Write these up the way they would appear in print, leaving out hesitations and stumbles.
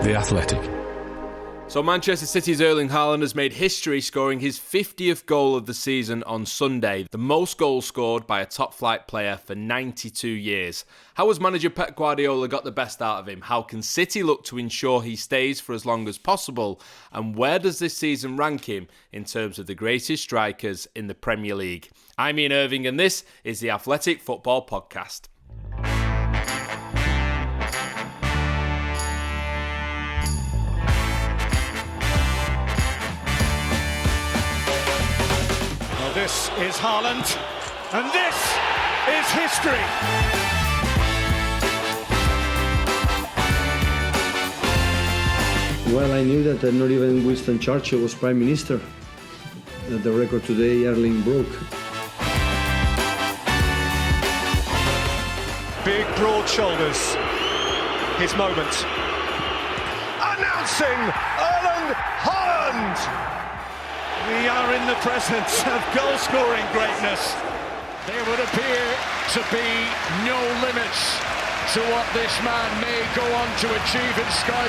The Athletic. So Manchester City's Erling Haaland has made history, scoring his 50th goal of the season on Sunday, the most goals scored by a top-flight player for 92 years. How has manager Pep Guardiola got the best out of him? How can City look to ensure he stays for as long as possible? And where does this season rank him in terms of the greatest strikers in the Premier League? I'm Ian Irving and this is the Athletic Football Podcast. This is Haaland, and this is history. Well, I knew that not even Winston Churchill was Prime Minister. The record today, Erling broke. Big, broad shoulders. His moment. Announcing Erling Haaland! We are in the presence of goal-scoring greatness. There would appear to be no limits to what this man may go on to achieve in Sky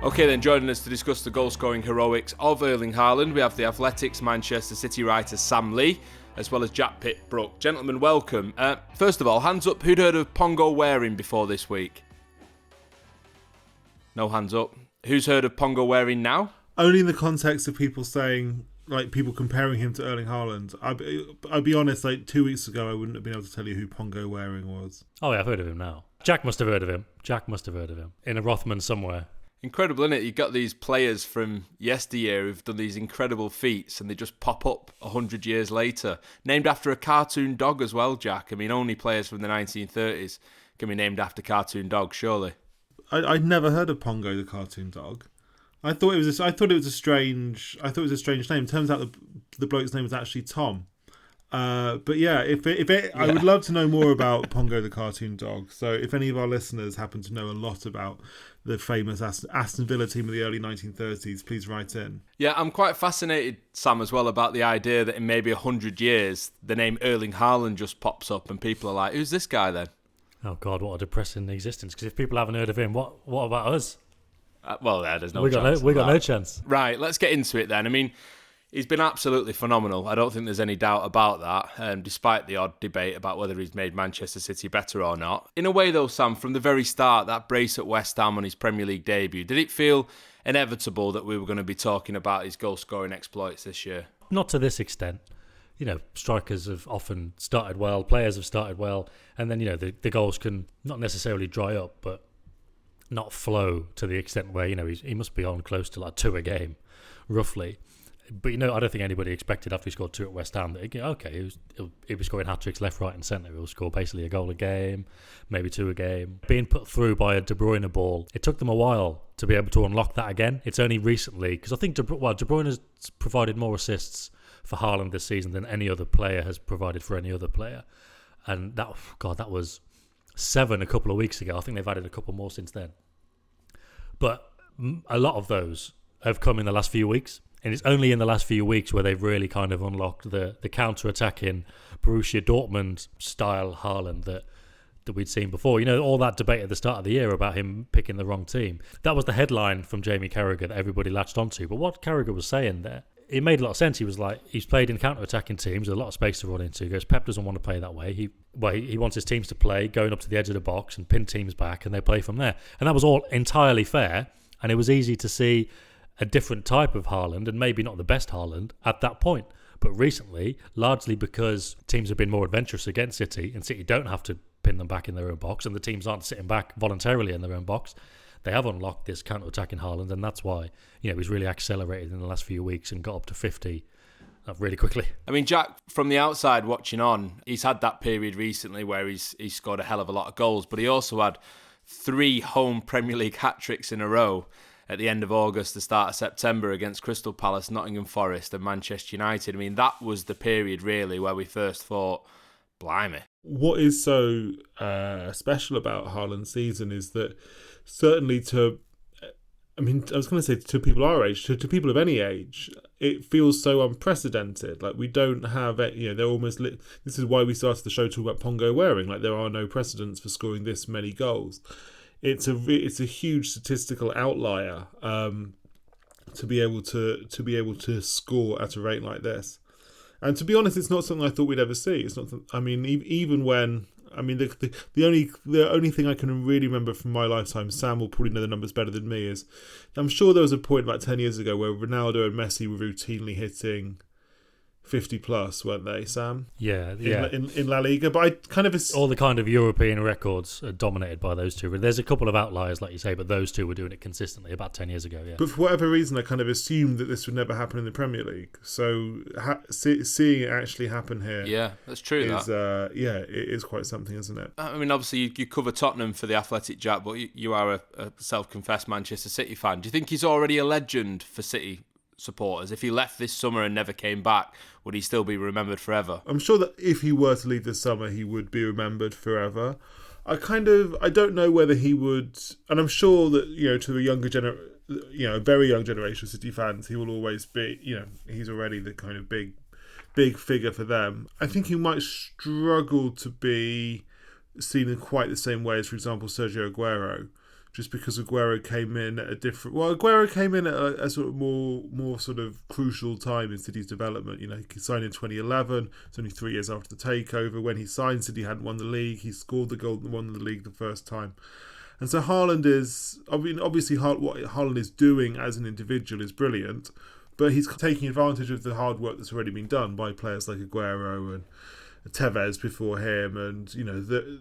Blue. Okay then, joining us to discuss the goal-scoring heroics of Erling Haaland, we have the Athletic's Manchester City writer Sam Lee, as well as Jack Pitt-Brooke. Gentlemen, welcome. First of all, hands up, who'd heard of Pongo Waring before this week? No hands up. Who's heard of Pongo Waring now? Only in the context of people saying, like, people comparing him to Erling Haaland. I'd be honest, like 2 weeks ago, I wouldn't have been able to tell you who Pongo Waring was. Oh yeah, I've heard of him now. Jack must have heard of him. In a Rothman somewhere. Incredible, isn't it? You've got these players from yesteryear who've done these incredible feats and they just pop up 100 years later. Named after a cartoon dog as well, Jack. I mean, only players from the 1930s can be named after cartoon dogs, surely. I'd never heard of Pongo the cartoon dog. I thought it was a strange name. Turns out the bloke's name was actually Tom. But yeah, I would love to know more about Pongo the cartoon dog. So if any of our listeners happen to know a lot about the famous Aston Villa team of the early 1930s, please write in. Yeah, I'm quite fascinated, Sam, as well, about the idea that in maybe 100 years, the name Erling Haaland just pops up and people are like, who's this guy then? Oh God, what a depressing existence. Because if people haven't heard of him, what about us? There's no chance. We got no chance. Right, let's get into it then. I mean, he's been absolutely phenomenal. I don't think there's any doubt about that, despite the odd debate about whether he's made Manchester City better or not. In a way, though, Sam, from the very start, that brace at West Ham on his Premier League debut, did it feel inevitable that we were going to be talking about his goal-scoring exploits this year? Not to this extent. You know, strikers have often started well, players have started well, and then, you know, the goals can not necessarily dry up, but not flow to the extent where, you know, he must be on close to like 2 a game, roughly. But, you know, I don't think anybody expected after he scored 2 at West Ham that, okay, he'll be scoring hat-tricks left, right and centre. He'll score basically a goal a game, maybe 2 a game. Being put through by a De Bruyne ball, it took them a while to be able to unlock that again. It's only recently, because I think De Bruyne has provided more assists for Haaland this season than any other player has provided for any other player. And that was 7 a couple of weeks ago. I think they've added a couple more since then. But a lot of those have come in the last few weeks. And it's only in the last few weeks where they've really kind of unlocked the counter-attacking Borussia Dortmund style Haaland that we'd seen before. You know, all that debate at the start of the year about him picking the wrong team. That was the headline from Jamie Carragher that everybody latched onto. But what Carragher was saying there, it made a lot of sense. He was like, he's played in counter-attacking teams with a lot of space to run into. He goes, Pep doesn't want to play that way. He wants his teams to play going up to the edge of the box and pin teams back, and they play from there. And that was all entirely fair, and it was easy to see a different type of Haaland, and maybe not the best Haaland at that point. But recently, largely because teams have been more adventurous against City, and City don't have to pin them back in their own box, and the teams aren't sitting back voluntarily in their own box, they have unlocked this counter-attacking Haaland, and that's why, you know, he's really accelerated in the last few weeks and got up to 50 really quickly. I mean, Jack, from the outside watching on, he's had that period recently where he's scored a hell of a lot of goals, but he also had 3 home Premier League hat-tricks in a row at the end of August, the start of September against Crystal Palace, Nottingham Forest and Manchester United. I mean, that was the period really where we first thought, blimey. What is so special about Haaland's season is that certainly to I mean, I was going to say to people our age, to people of any age, it feels so unprecedented. Like, we don't have it, they're almost... This is why we started the show talking about Pongo wearing. Like, there are no precedents for scoring this many goals. It's a huge statistical outlier to be able to score at a rate like this. And to be honest, it's not something I thought we'd ever see. It's not. I mean, even when... I mean, the only thing I can really remember from my lifetime, Sam will probably know the numbers better than me, is I'm sure there was a point about 10 years ago where Ronaldo and Messi were routinely hitting 50 plus, weren't they, Sam? Yeah. In La Liga, but I kind of... All the kind of European records are dominated by those two. There's a couple of outliers, like you say, but those two were doing it consistently about 10 years ago, yeah. But for whatever reason, I kind of assumed that this would never happen in the Premier League. So seeing it actually happen here... Yeah, that's true, it is quite something, isn't it? I mean, obviously, you cover Tottenham for The Athletic, Jack, but you are a self-confessed Manchester City fan. Do you think he's already a legend for City supporters? If he left this summer and never came back, would he still be remembered forever? I'm sure that if he were to leave this summer, he would be remembered forever. I don't know whether he would, and I'm sure that, to a younger a very young generation of City fans, he will always be, he's already the kind of big figure for them. I think he might struggle to be seen in quite the same way as, for example, Sergio Aguero. Just because Aguero came in at a sort of more sort of crucial time in City's development. He signed in 2011. It's only 3 years after the takeover. When he signed, City hadn't won the league. He scored the goal and won the league the first time. And so Haaland is... I mean, obviously what Haaland is doing as an individual is brilliant, but he's taking advantage of the hard work that's already been done by players like Aguero and Tevez before him, and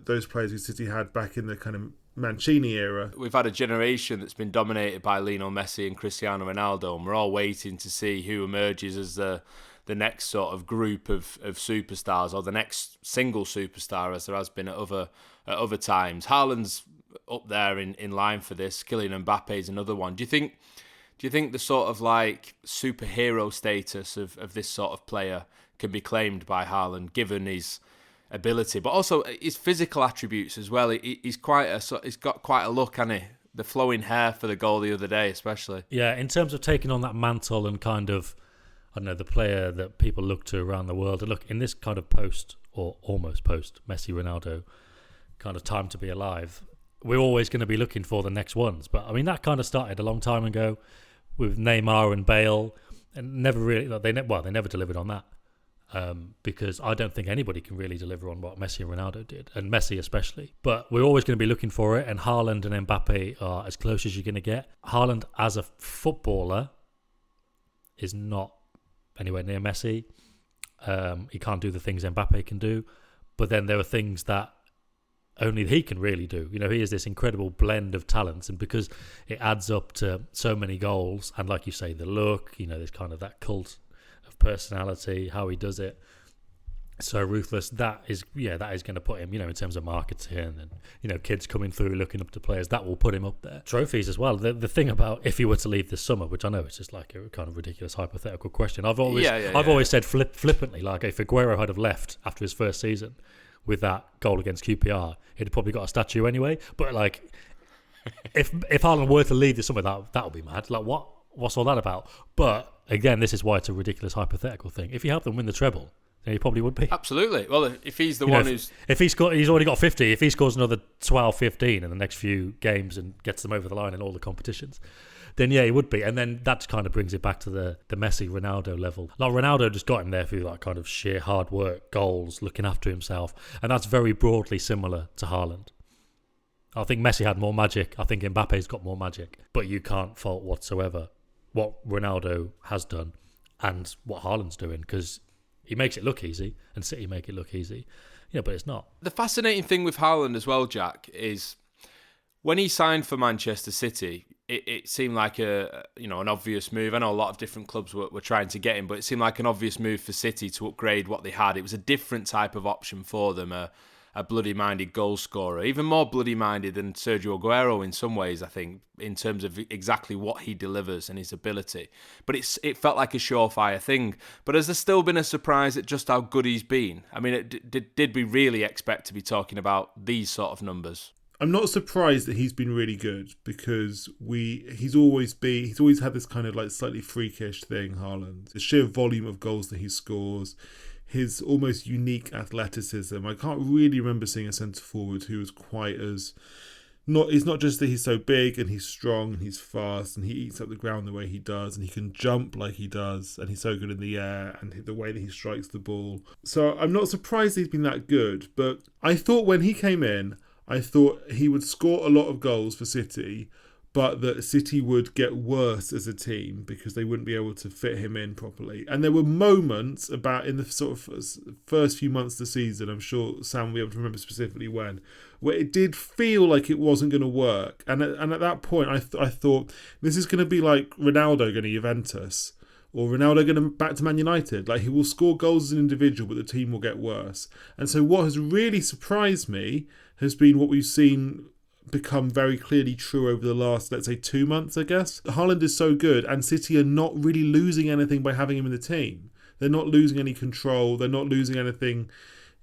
those players who City had back in the kind of Mancini era. We've had a generation that's been dominated by Lionel Messi and Cristiano Ronaldo, and we're all waiting to see who emerges as the next sort of group of superstars, or the next single superstar, as there has been at other times. Haaland's up there in line for this. Kylian Mbappe is another one. Do you think the sort of like superhero status of this sort of player can be claimed by Haaland, given his ability, but also his physical attributes as well? He's got quite a look, hasn't he? The flowing hair for the goal the other day, especially. Yeah, in terms of taking on that mantle and kind of, I don't know, the player that people look to around the world. And look, in this kind of post, or almost post, Messi, Ronaldo kind of time to be alive, we're always going to be looking for the next ones. But I mean, that kind of started a long time ago with Neymar and Bale, and never really, they never delivered on that. Because I don't think anybody can really deliver on what Messi and Ronaldo did, and Messi especially. But we're always going to be looking for it, and Haaland and Mbappe are as close as you're going to get. Haaland as a footballer is not anywhere near Messi. He can't do the things Mbappe can do, but then there are things that only he can really do. He is this incredible blend of talents, and because it adds up to so many goals, and like you say, the look, there's kind of that cult personality, how he does it, so ruthless. That is going to put him, in terms of marketing and kids coming through looking up to players, that will put him up there. Trophies as well. The thing about if he were to leave this summer, which I know is just like a kind of ridiculous hypothetical question, I've always said flippantly, like if Aguero had have left after his first season with that goal against QPR, he'd have probably got a statue anyway. But like, if Haaland were to leave this summer, that would be mad. Like, what's all that about? But again, this is why it's a ridiculous hypothetical thing. If you help them win the treble, then he probably would be. Absolutely. Well, if he's the one who's... If he's already got 50, if he scores another 12, 15 in the next few games and gets them over the line in all the competitions, then yeah, he would be. And then that kind of brings it back to the Messi, Ronaldo level. Like, Ronaldo just got him there through that kind of sheer hard work, goals, looking after himself. And that's very broadly similar to Haaland. I think Messi had more magic. I think Mbappe's got more magic. But you can't fault whatsoever what Ronaldo has done and what Haaland's doing, because he makes it look easy and City make it look easy, but it's not. The fascinating thing with Haaland as well, Jack, is when he signed for Manchester City, it seemed like an obvious move. I know a lot of different clubs were trying to get him, but it seemed like an obvious move for City to upgrade what they had. It was a different type of option for them, a bloody-minded goal scorer, even more bloody-minded than Sergio Aguero in some ways, I think, in terms of exactly what he delivers and his ability. But it felt like a surefire thing. But has there still been a surprise at just how good he's been? I mean, did we really expect to be talking about these sort of numbers? I'm not surprised that he's been really good, because he's always had this kind of like slightly freakish thing, Haaland. The sheer volume of goals that he scores, his almost unique athleticism. I can't really remember seeing a centre forward who was quite as it's not just that he's so big and he's strong and he's fast and he eats up the ground the way he does and he can jump like he does and he's so good in the air and the way that he strikes the ball. So I'm not surprised he's been that good, but I thought when he came in, I thought he would score a lot of goals for City, but that City would get worse as a team because they wouldn't be able to fit him in properly. And there were moments about in the sort of first few months of the season, I'm sure Sam will be able to remember specifically when, where it did feel like it wasn't going to work. And at that point, I thought, this is going to be like Ronaldo going to Juventus, or Ronaldo going back to Man United. Like, he will score goals as an individual, but the team will get worse. And so what has really surprised me has been what we've seen become very clearly true over the last, let's say, 2 months, I guess. Haaland is so good, and City are not really losing anything by having him in the team. They're not losing any control. They're not losing anything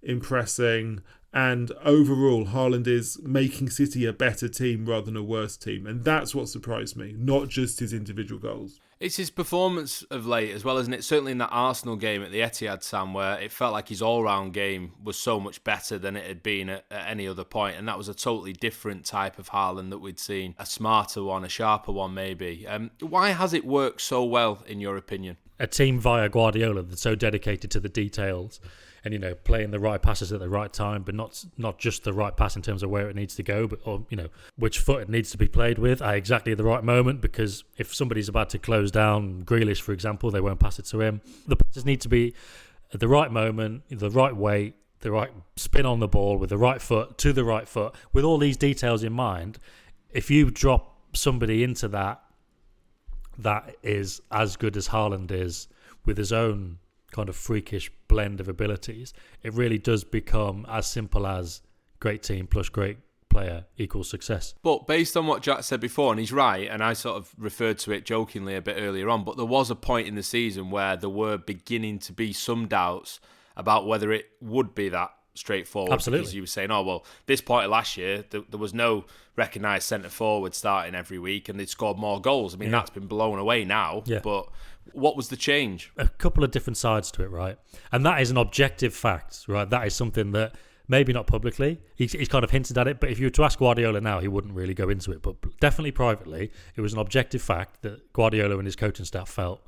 impressing. And overall, Haaland is making City a better team rather than a worse team. And that's what surprised me, not just his individual goals. It's his performance of late as well, isn't it? Certainly in that Arsenal game at the Etihad, Sam, where it felt like his all-round game was so much better than it had been at any other point. And that was a totally different type of Haaland that we'd seen. A smarter one, a sharper one maybe. Why has it worked so well, in your opinion? A team via Guardiola that's so dedicated to the details and, you know, playing the right passes at the right time, but not just the right pass in terms of where it needs to go, but, or, you know, which foot it needs to be played with at exactly the right moment, because if somebody's about to close down Grealish, for example, they won't pass it to him. The passes need to be at the right moment, the right weight, the right spin on the ball with the right foot to the right foot. With all these details in mind, if you drop somebody into that is as good as Haaland is with his own kind of freakish blend of abilities, it really does become as simple as great team plus great player equals success. But based on what Jack said before, and he's right, and I sort of referred to it jokingly a bit earlier on, but there was a point in the season where there were beginning to be some doubts about whether it would be that straightforward. Absolutely. Because you were saying, oh, well, this point of last year, there was no recognised centre-forward starting every week, and they'd scored more goals. I mean, that's been blown away now, but what was the change? A couple of different sides to it, right? And that is an objective fact, right? That is something that maybe not publicly, he's kind of hinted at it, but if you were to ask Guardiola now, he wouldn't really go into it. But definitely privately, it was an objective fact that Guardiola and his coaching staff felt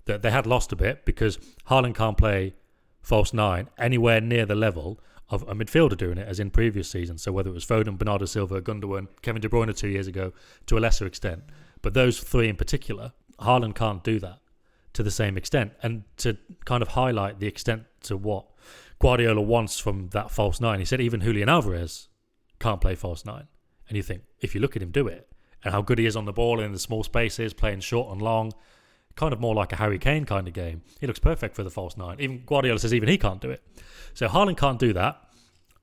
that they had lost a bit because Haaland can't play false nine anywhere near the level of a midfielder doing it as in previous seasons. So whether it was Foden, Bernardo Silva, Gundogan, Kevin De Bruyne 2 years ago, to a lesser extent. But those three in particular, Haaland can't do that to the same extent. And to kind of highlight the extent to what Guardiola wants from that false nine, he said even Julian Alvarez can't play false nine. And you think, if you look at him do it, and how good he is on the ball in the small spaces, playing short and long, kind of more like a Harry Kane kind of game, he looks perfect for the false nine. Even Guardiola says even he can't do it. So Haaland can't do that,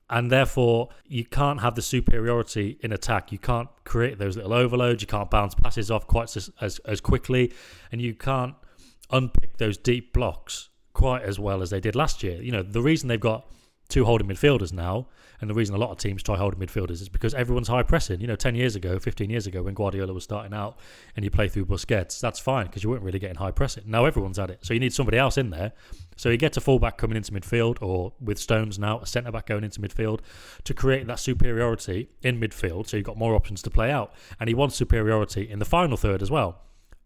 and therefore you can't have the superiority in attack. You can't create those little overloads, you can't bounce passes off quite as quickly, and you can't unpick those deep blocks quite as well as they did last year. You know, the reason they've got two holding midfielders now, and the reason a lot of teams try holding midfielders, is because everyone's high pressing. You know, 10 years ago, 15 years ago, when Guardiola was starting out and you play through Busquets, that's fine because you weren't really getting high pressing. Now everyone's at it. So you need somebody else in there. So you get a fullback coming into midfield, or with Stones now, a centre-back going into midfield to create that superiority in midfield, so you've got more options to play out. And he wants superiority in the final third as well.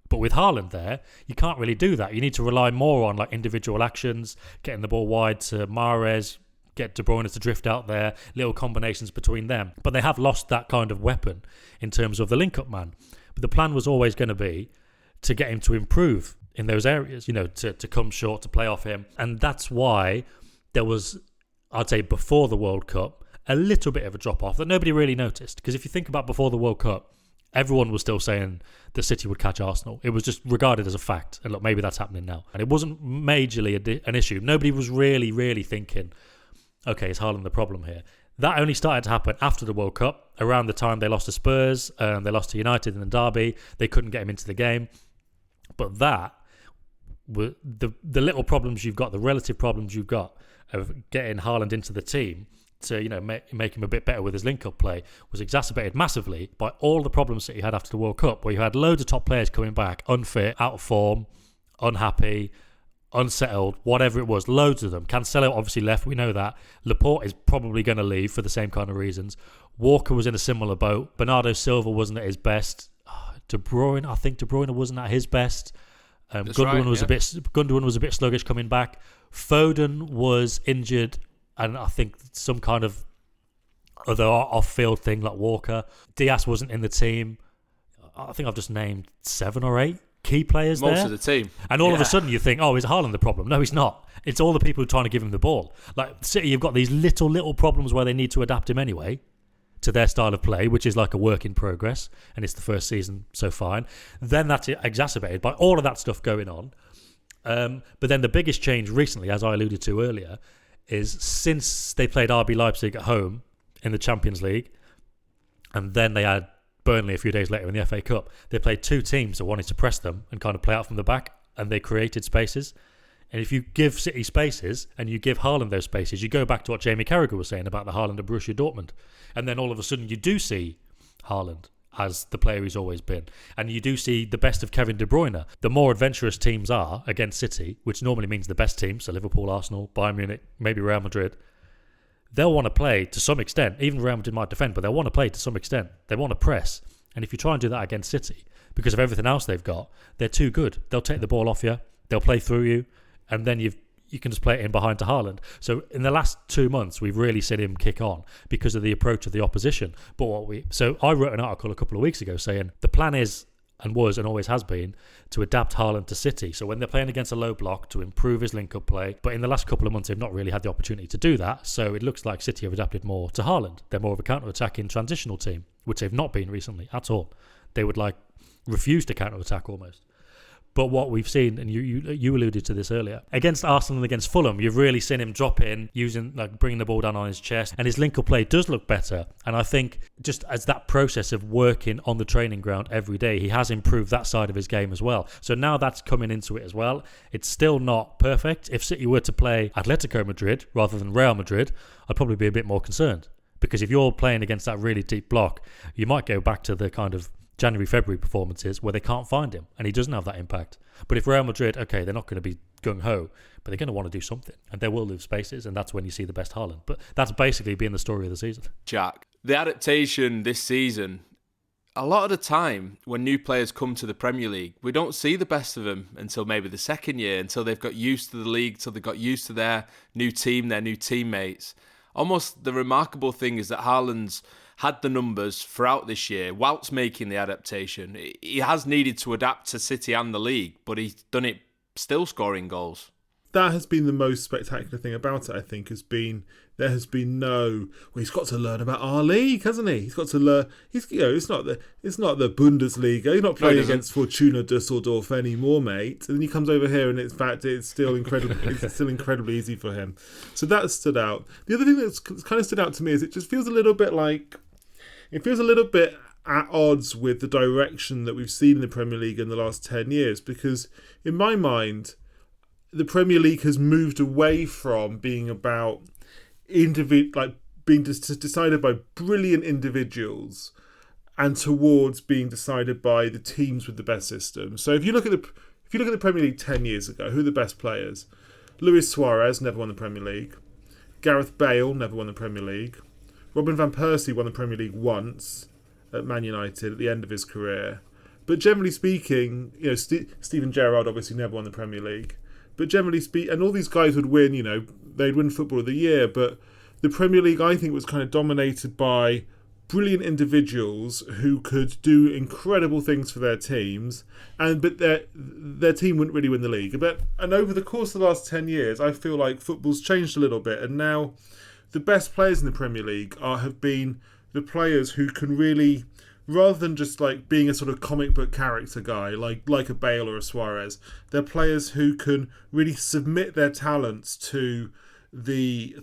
But with Haaland there, you can't really do that. You need to rely more on like individual actions, getting the ball wide to Mahrez, get De Bruyne to drift out there, little combinations between them. But they have lost that kind of weapon in terms of the link-up man. But the plan was always going to be to get him to improve in those areas, you know, to come short, to play off him. And that's why there was, I'd say before the World Cup, a little bit of a drop-off that nobody really noticed. Because if you think about before the World Cup, everyone was still saying that City would catch Arsenal. It was just regarded as a fact. And look, maybe that's happening now. And it wasn't majorly an issue. Nobody was really thinking, okay, is Haaland the problem here? That only started to happen after the World Cup, around the time they lost to Spurs, they lost to United in the derby. They couldn't get him into the game. But that, the little problems you've got, the relative problems you've got of getting Haaland into the team, to make him a bit better with his link-up play was exacerbated massively by all the problems that he had after the World Cup, where you had loads of top players coming back unfit, out of form, unhappy, unsettled, whatever it was, loads of them. Cancelo obviously left, we know that. Laporte is probably going to leave for the same kind of reasons. Walker was in a similar boat. Bernardo Silva wasn't at his best. De Bruyne wasn't at his best. Gundogan was a bit sluggish coming back. Foden was injured, and I think some kind of other off-field thing like Walker. Diaz wasn't in the team. I think I've just named 7 or 8 key players there. Most of the team. And all of a sudden you think, oh, is Haaland the problem? No, he's not. It's all the people who are trying to give him the ball. Like City, you've got these little problems where they need to adapt him anyway to their style of play, which is like a work in progress, and it's the first season, so fine. Then that's exacerbated by all of that stuff going on. But then the biggest change recently, as I alluded to earlier, is since they played RB Leipzig at home in the Champions League, and then they had Burnley a few days later in the FA Cup, they played 2 teams that wanted to press them and kind of play out from the back, and they created spaces. And if you give City spaces and you give Haaland those spaces, you go back to what Jamie Carragher was saying about the Haaland of Borussia Dortmund. And then all of a sudden you do see Haaland as the player he's always been. And you do see the best of Kevin De Bruyne. The more adventurous teams are against City, which normally means the best teams, so Liverpool, Arsenal, Bayern Munich, maybe Real Madrid, they'll want to play to some extent. Even Real Madrid might defend, but they'll want to play to some extent. They want to press. And if you try and do that against City, because of everything else they've got, they're too good. They'll take the ball off you. They'll play through you. And then you can just play it in behind to Haaland. So in the last 2 months, we've really seen him kick on because of the approach of the opposition. So I wrote an article a couple of weeks ago saying the plan is and was and always has been to adapt Haaland to City. So when they're playing against a low block, to improve his link-up play. But in the last couple of months, they've not really had the opportunity to do that. So it looks like City have adapted more to Haaland. They're more of a counter-attacking transitional team, which they've not been recently at all. They would refuse to counter-attack almost. But what we've seen, and you alluded to this earlier, against Arsenal and against Fulham, you've really seen him drop in, bringing the ball down on his chest, and his link-up play does look better. And I think just as that process of working on the training ground every day, he has improved that side of his game as well. So now that's coming into it as well. It's still not perfect. If City were to play Atletico Madrid rather than Real Madrid, I'd probably be a bit more concerned. Because if you're playing against that really deep block, you might go back to the kind of January, February performances where they can't find him and he doesn't have that impact. But if Real Madrid, okay, they're not going to be gung-ho, but they're going to want to do something and they will leave spaces, and that's when you see the best Haaland. But that's basically been the story of the season. Jack, the adaptation this season, a lot of the time when new players come to the Premier League, we don't see the best of them until maybe the second year, until they've got used to the league, until they've got used to their new team, their new teammates. Almost the remarkable thing is that Haaland's had the numbers throughout this year whilst making the adaptation. He has needed to adapt to City and the league, but he's done it still scoring goals. That has been the most spectacular thing about it, I think, he's got to learn about our league, hasn't he? He's got to learn. It's not the Bundesliga. He's not playing against Fortuna Düsseldorf anymore, mate. And then he comes over here, and in fact, it's still incredibly easy for him. So that stood out. The other thing that's kind of stood out to me is it just feels a little bit at odds with the direction that we've seen in the Premier League in the last 10 years. Because in my mind, the Premier League has moved away from being about being decided by brilliant individuals and towards being decided by the teams with the best system. So if you look at the Premier League 10 years ago, who are the best players? Luis Suarez never won the Premier League. Gareth Bale never won the Premier League. Robin van Persie won the Premier League once at Man United at the end of his career. But generally speaking, Steven Gerrard obviously never won the Premier League. But generally speaking, and all these guys would win, they'd win Football of the Year. But the Premier League, I think, was kind of dominated by brilliant individuals who could do incredible things for their teams, but their team wouldn't really win the league. And over the course of the last 10 years, I feel like football's changed a little bit, and now the best players in the Premier League have been the players who can really, rather than just being a sort of comic book character guy like a Bale or a Suarez, they're players who can really submit their talents to the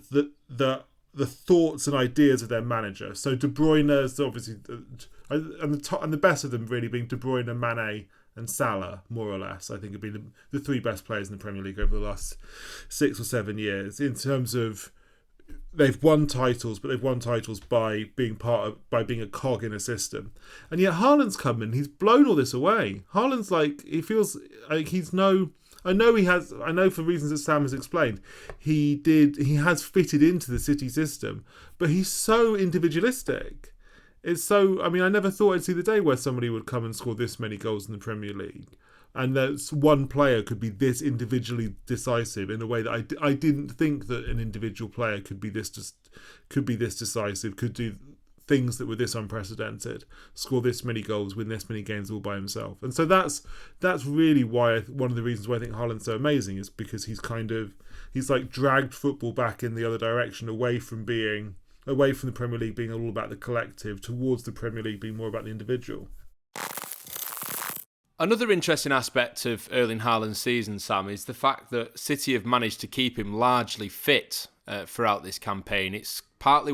thoughts and ideas of their manager. So De Bruyne is obviously, and the best of them really being De Bruyne, Mane, and Salah, more or less. I think have been the 3 best players in the Premier League over the last 6 or 7 years in terms of they've won titles, but they've won titles by being being a cog in a system. And yet Haaland's come in, he's blown all this away. Haaland's like, he feels like I know for reasons that Sam has explained, he has fitted into the City system, but he's so individualistic. I never thought I'd see the day where somebody would come and score this many goals in the Premier League, and that one player could be this individually decisive in a way that I didn't think that an individual player could be this decisive, could do things that were this unprecedented, score this many goals, win this many games all by himself. And so that's really why one of the reasons why I think Haaland's so amazing is because he's like dragged football back in the other direction, away from the Premier League being all about the collective, towards the Premier League being more about the individual. Another interesting aspect of Erling Haaland's season, Sam, is the fact that City have managed to keep him largely fit throughout this campaign. It's partly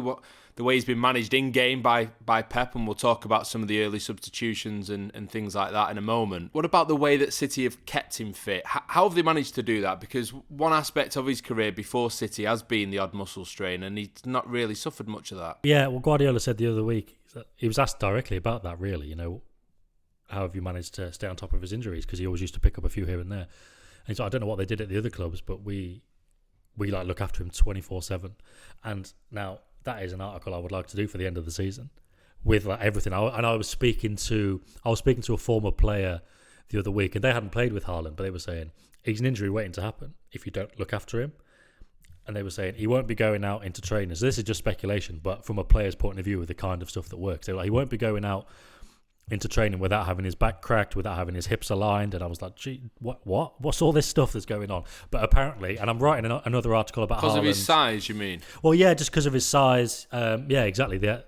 the way he's been managed in-game by Pep, and we'll talk about some of the early substitutions and things like that in a moment. What about the way that City have kept him fit? How have they managed to do that? Because one aspect of his career before City has been the odd muscle strain, and he's not really suffered much of that. Yeah, well, Guardiola said the other week, he was asked directly about that, really, how have you managed to stay on top of his injuries? Because he always used to pick up a few here and there. And he's like, I don't know what they did at the other clubs, but we look after him 24/7. And now that is an article I would like to do for the end of the season with everything. I was speaking to a former player the other week, and they hadn't played with Haaland, but they were saying he's an injury waiting to happen if you don't look after him. And they were saying he won't be going out into training. So this is just speculation, but from a player's point of view, with the kind of stuff that works, they were like, he won't be going out into training without having his back cracked, without having his hips aligned. And I was like, gee, what's all this stuff that's going on? But apparently, and I'm writing another article about Haaland. Because of his size, you mean? Well, yeah, just because of his size. Exactly the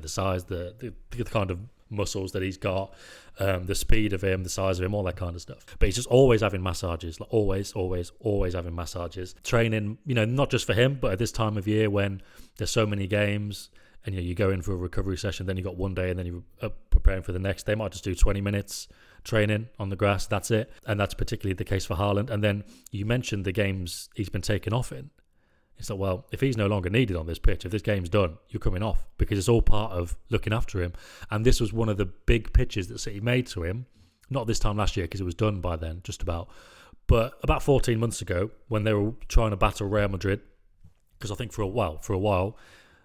size, the kind of muscles that he's got, the speed of him, the size of him, all that kind of stuff. But he's just always having massages, like always having massages. Training, not just for him, but at this time of year when there's so many games, and you go in for a recovery session, then you got one day, and then you're preparing for the next. They might just do 20 minutes training on the grass. That's it, and that's particularly the case for Haaland. And then you mentioned the games he's been taken off in. It's like, well, if he's no longer needed on this pitch, if this game's done, you're coming off, because it's all part of looking after him. And this was one of the big pitches that City made to him. Not this time last year, because it was done by then, just about. But about 14 months ago, when they were trying to battle Real Madrid, because I think for a while,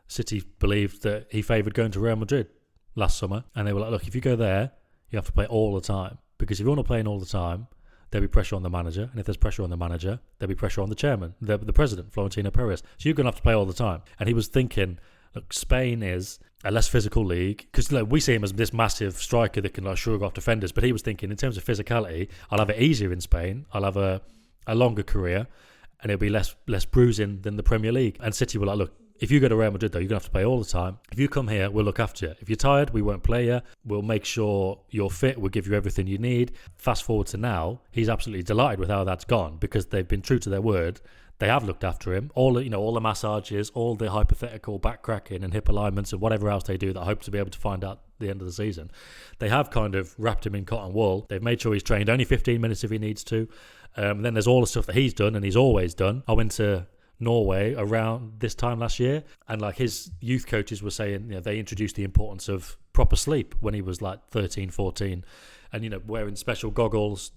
City believed that he favoured going to Real Madrid last summer. And they were like, look, if you go there, you have to play all the time. Because if you want to play in all the time, there'll be pressure on the manager. And if there's pressure on the manager, there'll be pressure on the chairman, the president, Florentino Perez. So you're going to have to play all the time. And he was thinking, look, Spain is a less physical league. Because we see him as this massive striker that can shrug off defenders. But he was thinking, in terms of physicality, I'll have it easier in Spain. I'll have a longer career. And it'll be less bruising than the Premier League. And City were like, look, if you go to Real Madrid, though, you're going to have to play all the time. If you come here, we'll look after you. If you're tired, we won't play you. We'll make sure you're fit. We'll give you everything you need. Fast forward to now, he's absolutely delighted with how that's gone, because they've been true to their word. They have looked after him. All the massages, all the hypothetical back cracking and hip alignments and whatever else they do that I hope to be able to find out at the end of the season. They have kind of wrapped him in cotton wool. They've made sure he's trained only 15 minutes if he needs to. Then there's all the stuff that he's done and he's always done. I went to Norway around this time last year, and his youth coaches were saying they introduced the importance of proper sleep when he was like 13, 14, and wearing special goggles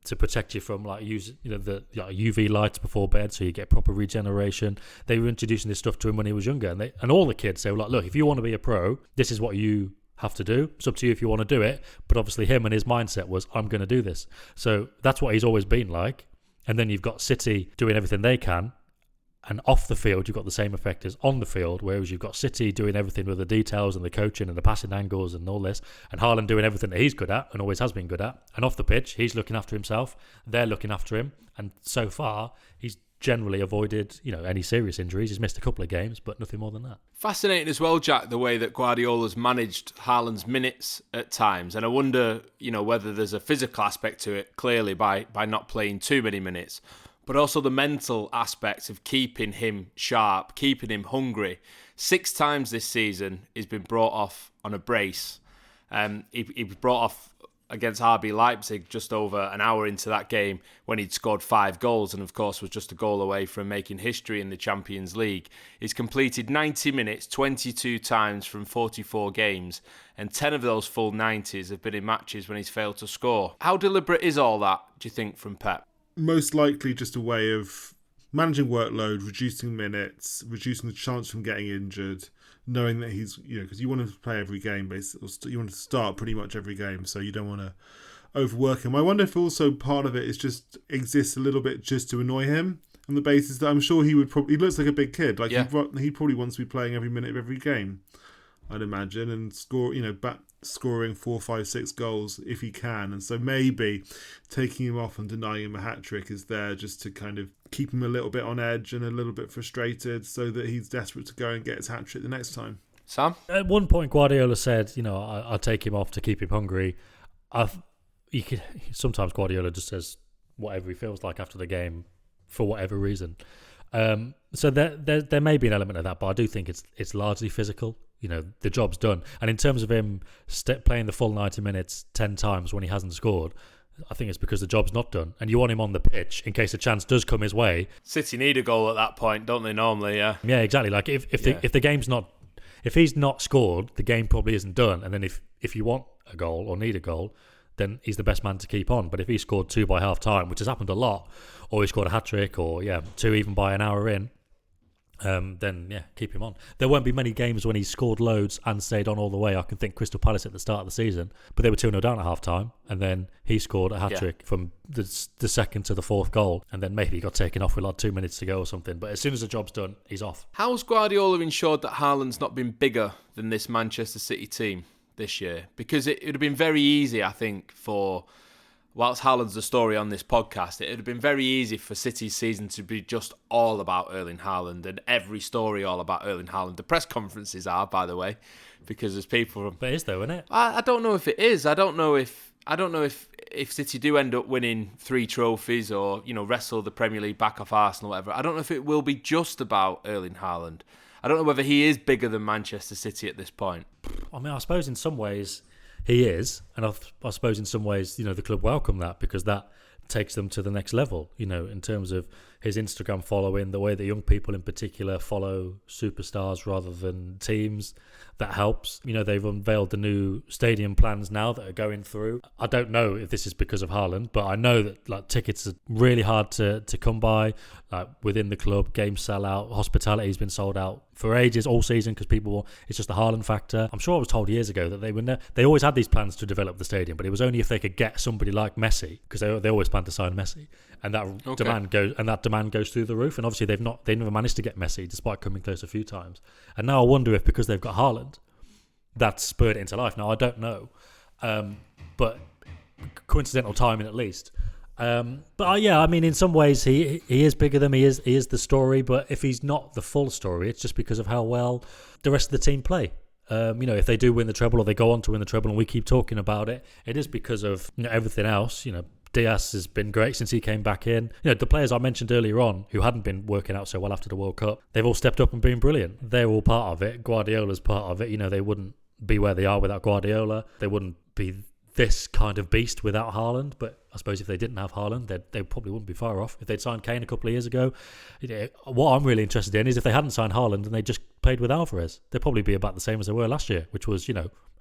to protect you from use the UV lights before bed, so you get proper regeneration. They were introducing this stuff to him when he was younger, and all the kids, they were like, look, if you want to be a pro, this is what you have to do. It's up to you if you want to do it. But obviously him and his mindset was, I'm going to do this. So that's what he's always been like. And then you've got City doing everything they can, and off the field you've got the same effect as on the field, whereas you've got City doing everything with the details and the coaching and the passing angles and all this, and Haaland doing everything that he's good at and always has been good at. And off the pitch, he's looking after himself, they're looking after him, and so far he's generally avoided any serious injuries. He's missed a couple of games, but nothing more than that. Fascinating as well, Jack, the way that Guardiola's managed Haaland's minutes at times, and I wonder whether there's a physical aspect to it, clearly by not playing too many minutes, but also the mental aspect of keeping him sharp, keeping him hungry. 6 times this season he's been brought off on a brace. He was brought off against RB Leipzig just over an hour into that game when he'd scored 5 goals and, of course, was just a goal away from making history in the Champions League. He's completed 90 minutes 22 times from 44 games, and 10 of those full 90s have been in matches when he's failed to score. How deliberate is all that, do you think, from Pep? Most likely just a way of managing workload, reducing minutes, reducing the chance from getting injured, knowing that he's, because you want him to play every game, basically, you want to start pretty much every game, so you don't want to overwork him. I wonder if also part of it is just exists a little bit just to annoy him, on the basis that I'm sure he looks like a big kid, like he probably wants to be playing every minute of every game, I'd imagine, and scoring 4, 5, 6 goals if he can. And so maybe taking him off and denying him a hat-trick is there just to kind of keep him a little bit on edge and a little bit frustrated, so that he's desperate to go and get his hat-trick the next time. Sam? At one point, Guardiola said, I'll take him off to keep him hungry. Sometimes Guardiola just says whatever he feels like after the game for whatever reason. So there may be an element of that, but I do think it's largely physical. The job's done. And in terms of him playing the full 90 minutes 10 times when he hasn't scored, I think it's because the job's not done. And you want him on the pitch in case a chance does come his way. City need a goal at that point, don't they, normally, yeah? Yeah, exactly. Like if the game's not... If he's not scored, the game probably isn't done. And then if you want a goal or need a goal, then he's the best man to keep on. But if he scored 2 by half-time, which has happened a lot, or he scored a hat-trick, or 2 even by an hour in, then keep him on. There won't be many games when he scored loads and stayed on all the way. I can think Crystal Palace at the start of the season, but they were 2-0 down at half-time, and then he scored a hat-trick from the second to the 4th goal, and then maybe he got taken off with like 2 minutes to go or something. But as soon as the job's done, he's off. How's Guardiola ensured that Haaland's not been bigger than this Manchester City team this year? Because it would have been very easy, I think, whilst Haaland's the story on this podcast, it would have been very easy for City's season to be just all about Erling Haaland and every story all about Erling Haaland. The press conferences are, by the way, because there's people... But it is though, isn't it? I don't know if it is. I don't know if City do end up winning 3 trophies or, wrestle the Premier League back off Arsenal or whatever. I don't know if it will be just about Erling Haaland. I don't know whether he is bigger than Manchester City at this point. I mean, I suppose in some ways... He is, and I suppose in some ways, the club welcome that, because that takes them to the next level, in terms of his Instagram following, the way that young people in particular follow superstars rather than teams. That helps. They've unveiled the new stadium plans now that are going through. I don't know if this is because of Haaland, but I know that tickets are really hard to come by. Within the club, games sell out, hospitality has been sold out for ages, all season, because it's just the Haaland factor. I'm sure I was told years ago that they always had these plans to develop the stadium, but it was only if they could get somebody like Messi, because they always plan to sign Messi, and that demand goes through the roof. And obviously they never managed to get Messi despite coming close a few times. And now I wonder if because they've got Haaland, that's spurred it into life. Now I don't know, but coincidental timing at least. I mean, in some ways he is bigger than he is the story. But if he's not the full story, it's just because of how well the rest of the team play. If they do win the treble or they go on to win the treble and we keep talking about it, it is because of everything else. Diaz has been great since he came back in. The players I mentioned earlier on who hadn't been working out so well after the World Cup, they've all stepped up and been brilliant. They're all part of it. Guardiola's part of it. They wouldn't be where they are without Guardiola. They wouldn't be this kind of beast without Haaland. But I suppose if they didn't have Haaland, they probably wouldn't be far off. If they'd signed Kane a couple of years ago, what I'm really interested in is if they hadn't signed Haaland and they just played with Alvarez, they'd probably be about the same as they were last year, which was,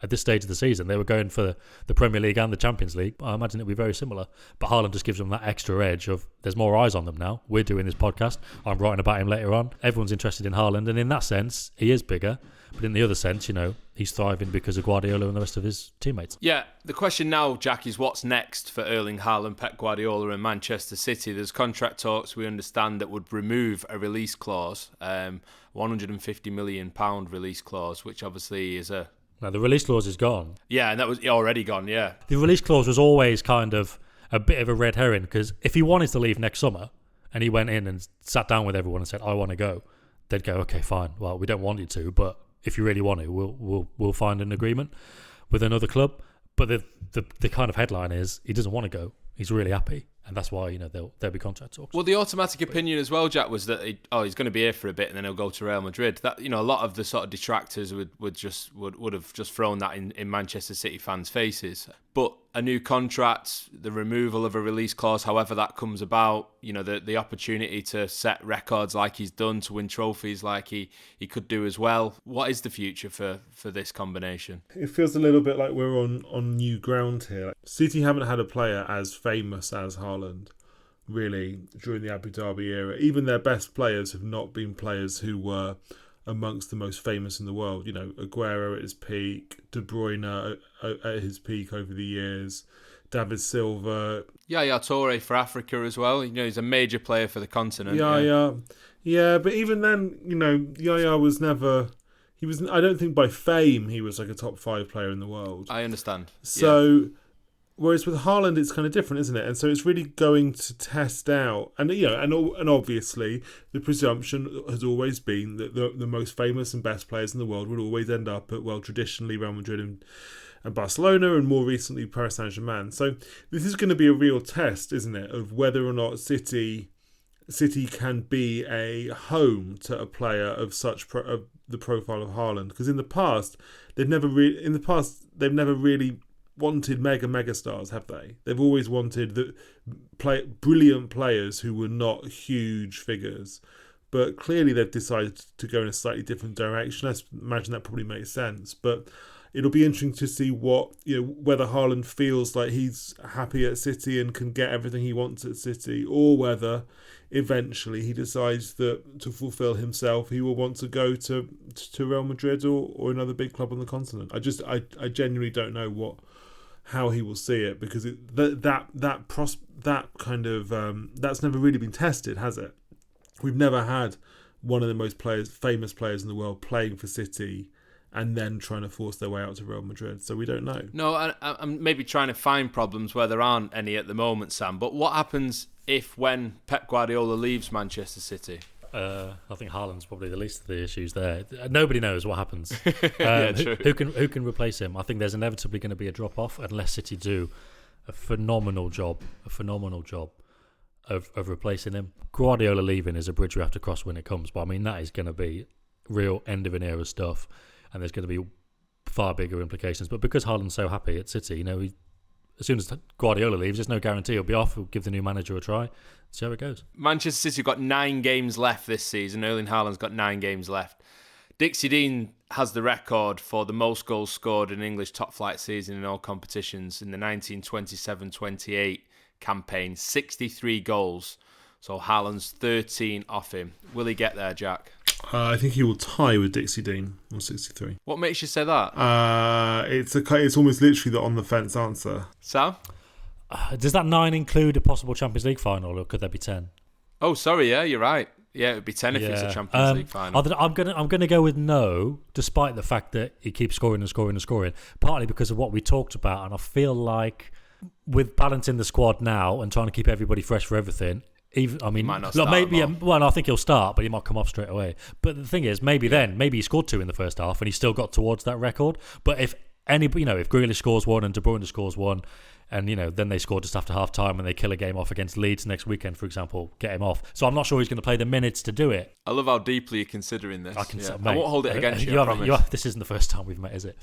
at this stage of the season, they were going for the Premier League and the Champions League. I imagine it'd be very similar. But Haaland just gives them that extra edge of there's more eyes on them now. We're doing this podcast. I'm writing about him later on. Everyone's interested in Haaland, and in that sense, he is bigger. But in the other sense, he's thriving because of Guardiola and the rest of his teammates. Yeah, the question now, Jack, is what's next for Erling Haaland, Pep Guardiola and Manchester City? There's contract talks, we understand, that would remove a release clause, £150 million release clause, which obviously is a... Now, the release clause is gone. Yeah, and that was already gone, yeah. The release clause was always kind of a bit of a red herring, because if he wanted to leave next summer and he went in and sat down with everyone and said, I want to go, they'd go, okay, fine. Well, we don't want you to, but if you really want to, we'll find an agreement with another club. But the kind of headline is he doesn't want to go. He's really happy. And that's why, there'll be contract talks. Well, the automatic opinion as well, Jack, was that he's going to be here for a bit and then he'll go to Real Madrid. That a lot of the sort of detractors would have just thrown that in Manchester City fans' faces. But a new contract, the removal of a release clause, however that comes about, the opportunity to set records like he's done, to win trophies like he could do as well. What is the future for this combination? It feels a little bit like we're on new ground here. City haven't had a player as famous as Haaland, really, during the Abu Dhabi era. Even their best players have not been players who were amongst the most famous in the world. Aguero at his peak, De Bruyne at his peak over the years, David Silva. Yaya Toure for Africa as well. He's a major player for the continent. Yeah, but even then, Yaya was never... I don't think by fame he was like a top 5 player in the world. I understand. So... Whereas with Haaland, it's kind of different, isn't it? And so it's really going to test out, and and obviously the presumption has always been that the most famous and best players in the world would always end up at, well, traditionally Real Madrid and Barcelona, and more recently Paris Saint-Germain. So this is going to be a real test, isn't it, of whether or not City can be a home to a player of of the profile of Haaland. Because in the past they've never really wanted mega stars, have they? They've always wanted brilliant players who were not huge figures, but clearly they've decided to go in a slightly different direction. I imagine that probably makes sense, but it'll be interesting to see whether Haaland feels like he's happy at City and can get everything he wants at City, or whether eventually he decides that to fulfill himself he will want to go to Real Madrid or another big club on the continent. I genuinely don't know how he will see it, because that's never really been tested, has it? We've never had one of the most famous players in the world playing for City and then trying to force their way out to Real Madrid, so we don't know. No, I'm maybe trying to find problems where there aren't any at the moment, Sam, but what happens when Pep Guardiola leaves Manchester City? I think Haaland's probably the least of the issues there. Nobody knows what happens. Yeah, true. Who can replace him? I think there's inevitably going to be a drop off unless City do a phenomenal job of replacing him. Guardiola leaving is a bridge we have to cross when it comes, but I mean that is going to be real end of an era stuff, and there's going to be far bigger implications. But because Haaland's so happy at City, as soon as Guardiola leaves, there's no guarantee he'll be off. We'll give the new manager a try. See how it goes. Manchester City have got 9 games left this season. Erling Haaland's got 9 games left. Dixie Dean has the record for the most goals scored in an English top-flight season in all competitions in the 1927-28 campaign. 63 goals. So Haaland's 13 off him. Will he get there, Jack? I think he will tie with Dixie Dean on 63. What makes you say that? It's almost literally the on-the-fence answer. Sam? Does that 9 include a possible Champions League final, or could there be 10? Oh, sorry, yeah, you're right. Yeah, it would be 10 if it's a Champions League final. I'm gonna go with no, despite the fact that he keeps scoring and scoring and scoring, partly because of what we talked about, and I feel like with balancing the squad now and trying to keep everybody fresh for everything, I think he'll start, but he might come off straight away. But the thing is, maybe he scored 2 in the first half and he still got towards that record. But if Grealish scores 1 and De Bruyne scores 1, and then they score just after half time and they kill a game off against Leeds next weekend, for example, get him off. So I'm not sure he's going to play the minutes to do it. I love how deeply you're considering this. I won't hold it against you, I promise. This isn't the first time we've met, is it?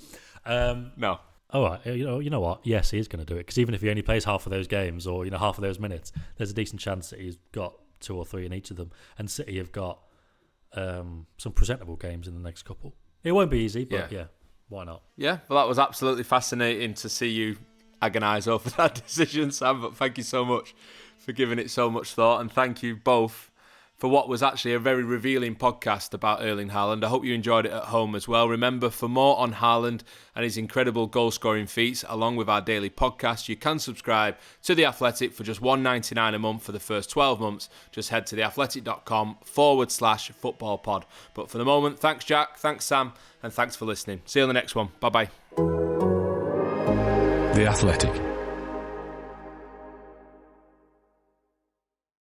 No. All right, you know what? Yes, he is going to do it, because even if he only plays half of those games or half of those minutes, there's a decent chance that he's got 2 or 3 in each of them. And City have got some presentable games in the next couple. It won't be easy, but yeah, why not? Yeah, well, that was absolutely fascinating to see you agonise over that decision, Sam. But thank you so much for giving it so much thought, and thank you both for what was actually a very revealing podcast about Erling Haaland. I hope you enjoyed it at home as well. Remember, for more on Haaland and his incredible goal-scoring feats, along with our daily podcast, you can subscribe to The Athletic for just $1.99 a month for the first 12 months. Just head to theathletic.com/footballpod. But for the moment, thanks Jack, thanks Sam, and thanks for listening. See you on the next one. Bye-bye. The Athletic.